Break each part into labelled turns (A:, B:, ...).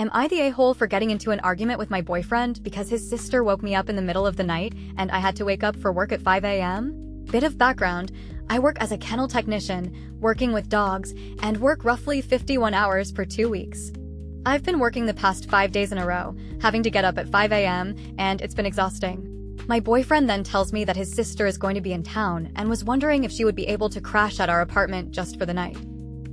A: Am I the a-hole for getting into an argument with my boyfriend because his sister woke me up in the middle of the night and I had to wake up for work at 5 a.m.? Bit of background, I work as a kennel technician, working with dogs, and work roughly 51 hours per 2 weeks. I've been working the past 5 days in a row, having to get up at 5 a.m., and it's been exhausting. My boyfriend then tells me that his sister is going to be in town and was wondering if she would be able to crash at our apartment just for the night.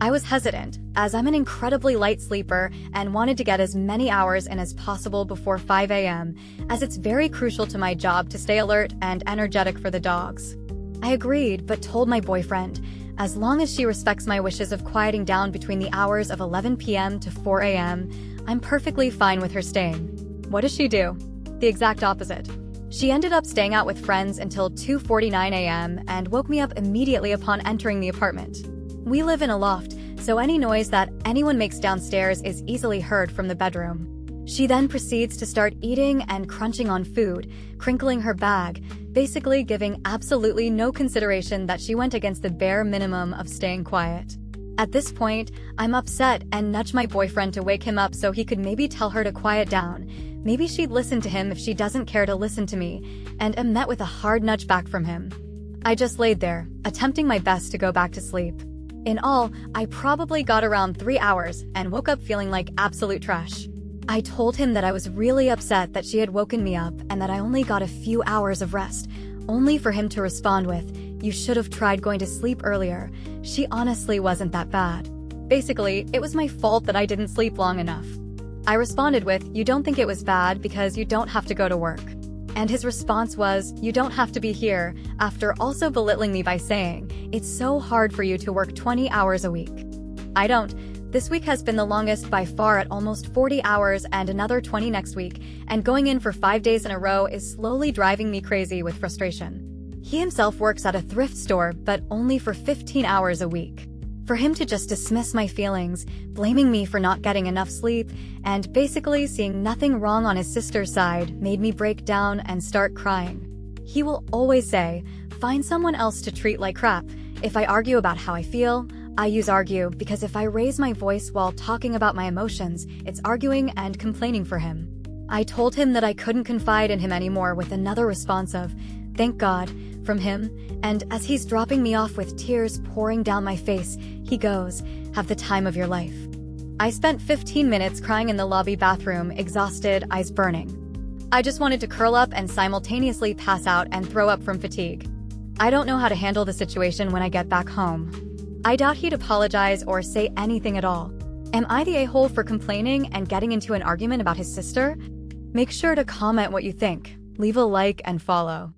A: I was hesitant, as I'm an incredibly light sleeper and wanted to get as many hours in as possible before 5 a.m., as it's very crucial to my job to stay alert and energetic for the dogs. I agreed, but told my boyfriend, as long as she respects my wishes of quieting down between the hours of 11 p.m. to 4 a.m., I'm perfectly fine with her staying. What does she do? The exact opposite. She ended up staying out with friends until 2:49 a.m. and woke me up immediately upon entering the apartment. We live in a loft, so any noise that anyone makes downstairs is easily heard from the bedroom. She then proceeds to start eating and crunching on food, crinkling her bag, basically giving absolutely no consideration that she went against the bare minimum of staying quiet. At this point, I'm upset and nudge my boyfriend to wake him up so he could maybe tell her to quiet down. Maybe she'd listen to him if she doesn't care to listen to me, and am met with a hard nudge back from him. I just laid there, attempting my best to go back to sleep. In all, I probably got around 3 hours and woke up feeling like absolute trash. I told him that I was really upset that she had woken me up and that I only got a few hours of rest, only for him to respond with, "You should have tried going to sleep earlier. She honestly wasn't that bad." Basically, it was my fault that I didn't sleep long enough. I responded with, "You don't think it was bad because you don't have to go to work." And his response was, "You don't have to be here," after also belittling me by saying, "It's so hard for you to work 20 hours a week." I don't. This week has been the longest by far at almost 40 hours and another 20 next week, and going in for 5 days in a row is slowly driving me crazy with frustration. He himself works at a thrift store, but only for 15 hours a week. For him to just dismiss my feelings, blaming me for not getting enough sleep, and basically seeing nothing wrong on his sister's side made me break down and start crying. He will always say, "Find someone else to treat like crap." If I argue about how I feel, I use argue because if I raise my voice while talking about my emotions, it's arguing and complaining for him. I told him that I couldn't confide in him anymore with another response of, "Thank God," from him, and as he's dropping me off with tears pouring down my face, he goes, "Have the time of your life." I spent 15 minutes crying in the lobby bathroom, exhausted, eyes burning. I just wanted to curl up and simultaneously pass out and throw up from fatigue. I don't know how to handle the situation when I get back home. I doubt he'd apologize or say anything at all. Am I the a-hole for complaining and getting into an argument about his sister? Make sure to comment what you think. Leave a like and follow.